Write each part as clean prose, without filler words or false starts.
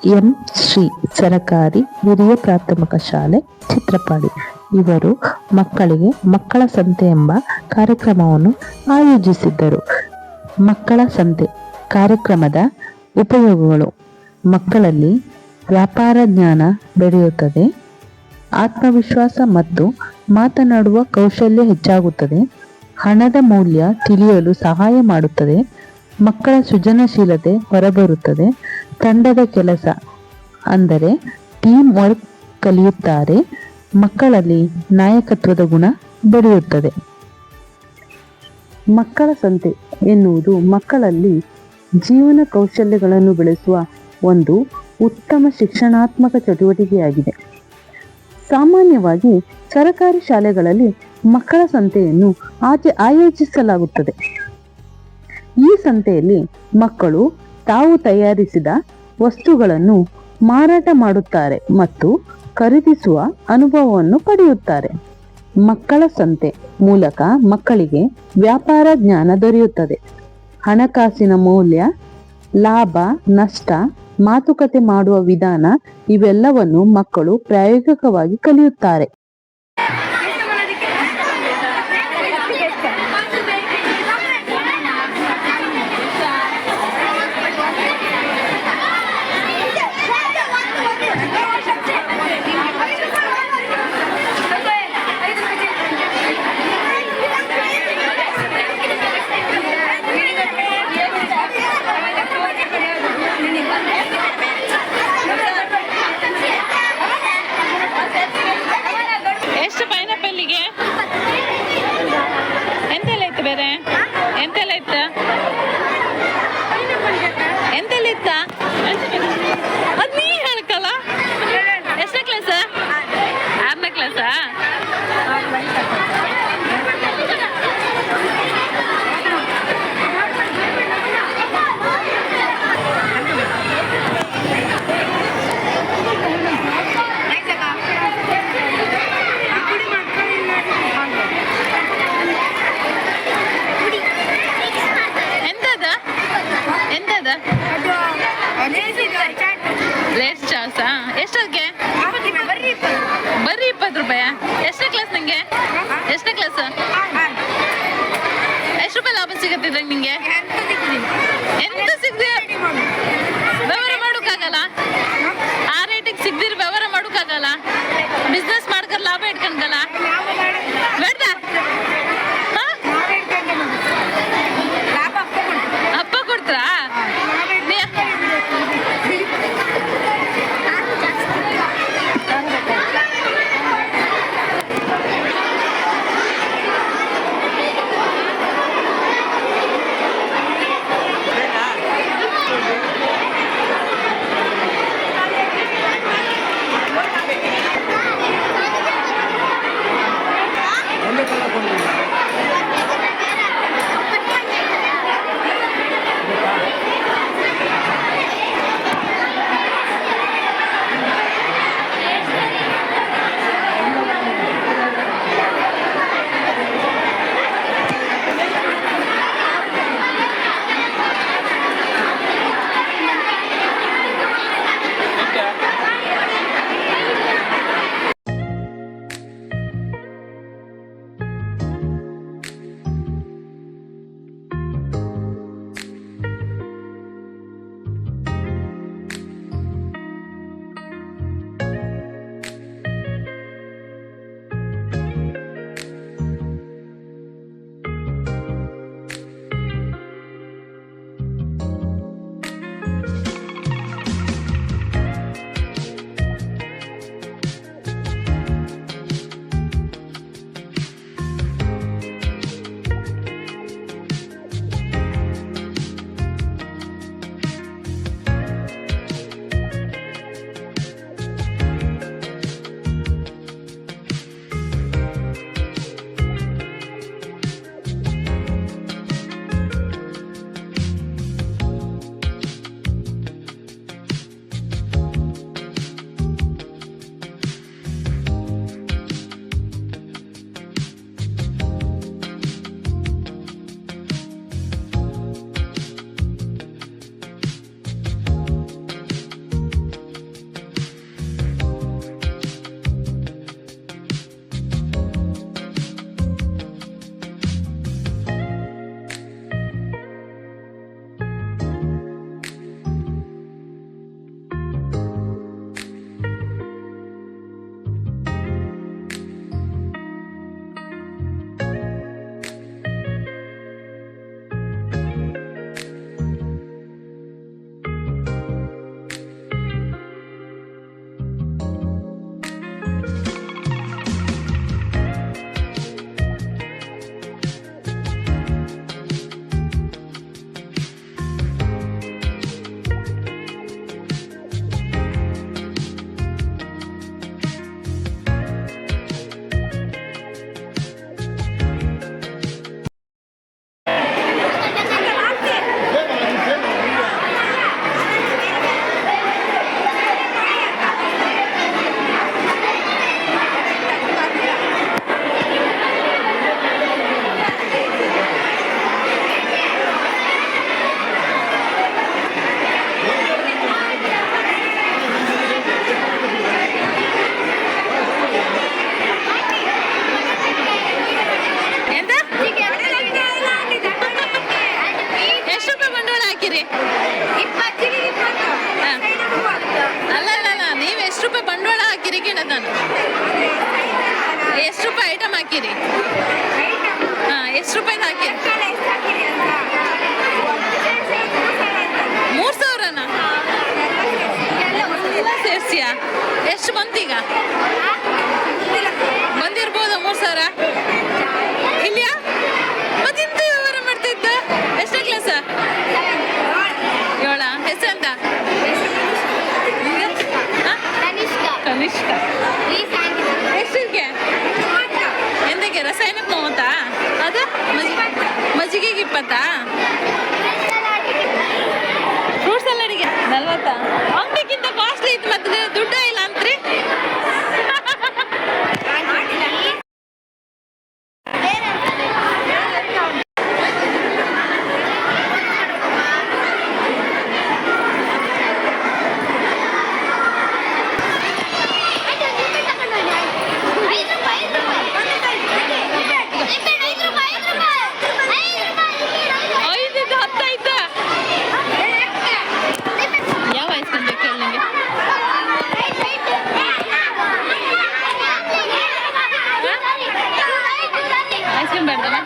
M Shri ಸರಕಾರಿ ಹಿರಿಯ ಪ್ರಾಥಮಿಕ ಶಾಲೆ ಚಿತ್ರಪಾಡಿ ಇವರು ಮಕ್ಕಳಿಗೆ ಮಕ್ಕಳ ಸಂತೆ ಎಂಬ ಕಾರ್ಯಕ್ರಮವನ್ನು ಆಯೋಜಿಸಿದ್ದರು. ಮಕ್ಕಳ ಸಂತೆ ಕಾರ್ಯಕ್ರಮದ ಉಪಯೋಗಗಳು: ಮಕ್ಕಳಲ್ಲಿ ವ್ಯಾಪಾರ ಜ್ಞಾನ ಬೆಳೆಯುತ್ತದೆ, ಆತ್ಮವಿಶ್ವಾಸ ಮತ್ತು ಮಾತನಾಡುವ ಕೌಶಲ್ಯ ಹೆಚ್ಚಾಗುತ್ತದೆ, ಹಣದ ಮೌಲ್ಯ ತಿಳಿಯಲು ಸಹಾಯ ಮಾಡುತ್ತದೆ, ಮಕ್ಕಳ ಸೃಜನಶೀಲತೆ ಹೊರಬರುತ್ತದೆ, ತಂಡದ ಕೆಲಸ ಅಂದರೆ ಟೀಮ್ ವರ್ಕ್ ಕಲಿಯುತ್ತಾರೆ, ಮಕ್ಕಳಲ್ಲಿ ನಾಯಕತ್ವದ ಗುಣ ಬೆಳೆಯುತ್ತದೆ. ಮಕ್ಕಳ ಸಂತೆ ಎನ್ನುವುದು ಮಕ್ಕಳಲ್ಲಿ ಜೀವನ ಕೌಶಲ್ಯಗಳನ್ನು ಬೆಳೆಸುವ ಒಂದು ಉತ್ತಮ ಶಿಕ್ಷಣಾತ್ಮಕ ಚಟುವಟಿಕೆಯಾಗಿದೆ. ಸಾಮಾನ್ಯವಾಗಿ ಸರಕಾರಿ ಶಾಲೆಗಳಲ್ಲಿ ಮಕ್ಕಳ ಸಂತೆಯನ್ನು ಆಯೋಜಿಸಲಾಗುತ್ತದೆ. ಈ ಸಂತೆಯಲ್ಲಿ ಮಕ್ಕಳು ತಾವು ತಯಾರಿಸಿದ ವಸ್ತುಗಳನ್ನು ಮಾರಾಟ ಮಾಡುತ್ತಾರೆ ಮತ್ತು ಖರೀದಿಸುವ ಅನುಭವವನ್ನು ಪಡೆಯುತ್ತಾರೆ. ಮಕ್ಕಳ ಸಂತೆ ಮೂಲಕ ಮಕ್ಕಳಿಗೆ ವ್ಯಾಪಾರ ಜ್ಞಾನ ದೊರೆಯುತ್ತದೆ. ಹಣಕಾಸಿನ ಮೌಲ್ಯ, ಲಾಭ ನಷ್ಟ, ಮಾತುಕತೆ ಮಾಡುವ ವಿಧಾನ ಇವೆಲ್ಲವನ್ನು ಮಕ್ಕಳು ಪ್ರಾಯೋಗಿಕವಾಗಿ ಕಲಿಯುತ್ತಾರೆ. ಎಷ್ಟು ರೂಪಾಯಿ ಐಟಮ್ ಹಾಕಿರಿ? ಎಷ್ಟು ರೂಪಾಯಿದು ಹಾಕಿರಿ? 3,000ನಾ? ಎಲ್ಲ ಸೇರಿಸಿಯಾ? ಎಷ್ಟು ಬಂತೀಗ? ಬಂದಿರ್ಬೋದು 3,000 ಇಲ್ಲಿಯಾ? ಮತ್ತೆಂತ ವ್ಯವಹಾರ ಮಾಡ್ತಾ ಇದ್ದ? ಎಷ್ಟನೇ ಕ್ಲಾಸ? 7. ಹೆಸರಂತ? ಕನಿಷ್ಠ. ಎಷ್ಟಕ್ಕೆ? ಎಂದಕ್ಕೆ? ರಸಾಯನಕ್ಕೆ 30? ಅದು ಮಜ್ಜಿಗೆಗೆ 20? ಫ್ರೂಟ್ ಸಲಾಡಿಗೆ 40? ಅಂಗಡಿಗಿಂತ ಕಾಸ್ಟ್ಲಿ ಇತ್ತು, ಮತ್ತೆ ದುಡ್ಡ ಇಲ್ಲ ಅಂತ್ರಿ.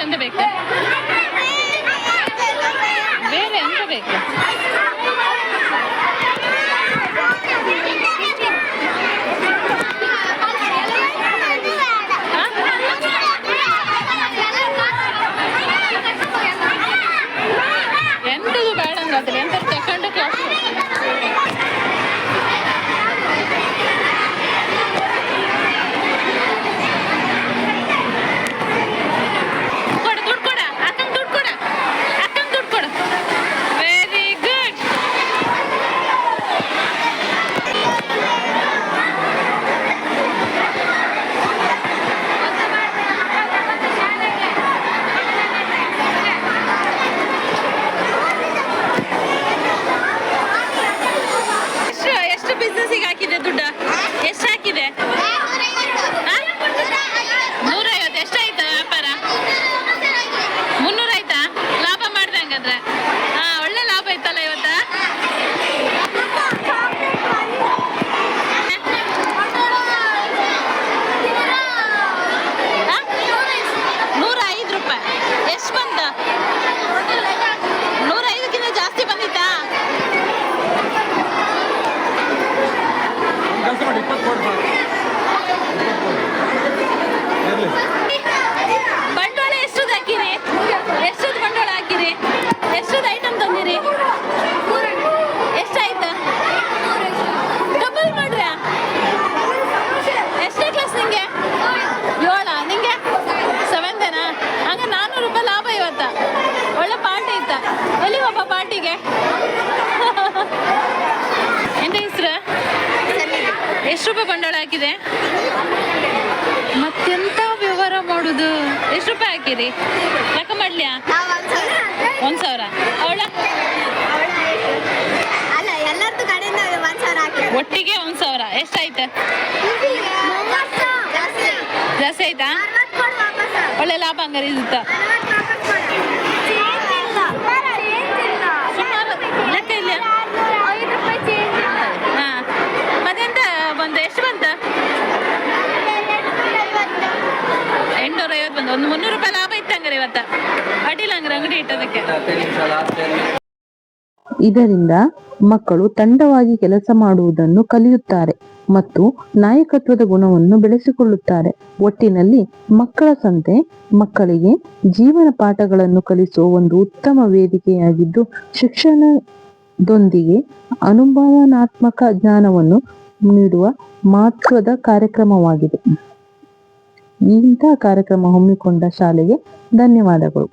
ಎಂತ ಬೇಕು? ಬೇರೆ ಎಂತ ಬೇಕು? ಎಂತದು ಬೇಡ ಅಂಗಾದ್ರೆ ಎಂತ ಸೆಕೆಂಡ್ ಕ್ಲಾಸ್. ಬಿಸ್ನೆಸ್ಸಿಗೆ ಹಾಕಿದೆ ದುಡ್ಡ? ಎಷ್ಟು ಹಾಕಿದೆ? 150. ಎಷ್ಟಾಯ್ತಾ ವ್ಯಾಪಾರ? 300 ಆಯ್ತಾ? ಲಾಭ ಮಾಡ್ದೆ ಹಂಗಾದ್ರೆ? ಒಳ್ಳೆ ಲಾಭ ಆಯ್ತಲ್ಲ ಇವತ್ತ? ₹105. ಎಷ್ಟು ಬಂತ? 105ಕ್ಕಿಂತ ಜಾಸ್ತಿ ಬಂದಿತ್ತಾ? ಬಂಡವಾಳ ಎಷ್ಟು ಹಾಕಿರಿ? ಎಷ್ಟೊಂದು ಬಂಡವಾಳ ಹಾಕಿರಿ? ಎಷ್ಟೊಂದು ಐಟಮ್ ತಂದಿರಿ? ಎಷ್ಟಾಯ್ತಾ? ಡಬಲ್ ಮಾಡ್ರಿ. ಎಷ್ಟನೇ ಕ್ಲಾಸ್ ನಿಂಗೆ? 7? ನಿಂಗೆ 7ನೇನಾ? ಹಂಗ ₹400 ಲಾಭ ಇವತ್ತ. ಒಳ್ಳೆ ಪಾರ್ಟಿ ಇತ್ತ. ಎಲ್ಲಿ ಹೋಗ ಪಾರ್ಟಿಗೆ? ಎಂತ ಹೆಸರು? ಎಷ್ಟು ರೂಪಾಯಿ ಬಂಡವಾಳ ಹಾಕಿದೆ? ಮತ್ತೆಂತ ವ್ಯವಹಾರ ಮಾಡುದು? ಎಷ್ಟು ರೂಪಾಯಿ ಹಾಕಿರಿ? ಲೆಕ್ಕ ಮಾಡ್ಲಿಯಾ? 1,000. ಅವಳ ಒಟ್ಟಿಗೆ 1,000. ಎಷ್ಟಾಯ್ತು? ಜಾಸ್ತಿ ಆಯ್ತಾ? ಒಳ್ಳೆ ಲಾಭ ಹಂಗಾರೆ ಇರುತ್ತ. ಲೆಕ್ಕ ಇಲ್ಲ. ಮತ್ತೆಂತ ಬಂದ? ಎಷ್ಟು ಬಂತ? 850 ಬಂದ. ಒಂದು ₹300 ಲಾಭ ಇತ್ತು ಹಂಗಾರೆ ಇವತ್ತ. ಅಡ್ಡಿಲ್ಲ ಹಂಗಾರೆ ಅಂಗಡಿ ಇಟ್ಟದಕ್ಕೆ. ಇದರಿಂದ ಮಕ್ಕಳು ತಂಡವಾಗಿ ಕೆಲಸ ಮಾಡುವುದನ್ನು ಕಲಿಯುತ್ತಾರೆ ಮತ್ತು ನಾಯಕತ್ವದ ಗುಣವನ್ನು ಬೆಳೆಸಿಕೊಳ್ಳುತ್ತಾರೆ. ಒಟ್ಟಿನಲ್ಲಿ ಮಕ್ಕಳ ಸಂತೆ ಮಕ್ಕಳಿಗೆ ಜೀವನ ಪಾಠಗಳನ್ನು ಕಲಿಸುವ ಒಂದು ಉತ್ತಮ ವೇದಿಕೆಯಾಗಿದ್ದು, ಶಿಕ್ಷಣದೊಂದಿಗೆ ಅನುಭವನಾತ್ಮಕ ಜ್ಞಾನವನ್ನು ನೀಡುವ ಮಹತ್ವದ ಕಾರ್ಯಕ್ರಮವಾಗಿದೆ. ಇಂತಹ ಕಾರ್ಯಕ್ರಮ ಹಮ್ಮಿಕೊಂಡ ಶಾಲೆಗೆ ಧನ್ಯವಾದಗಳು.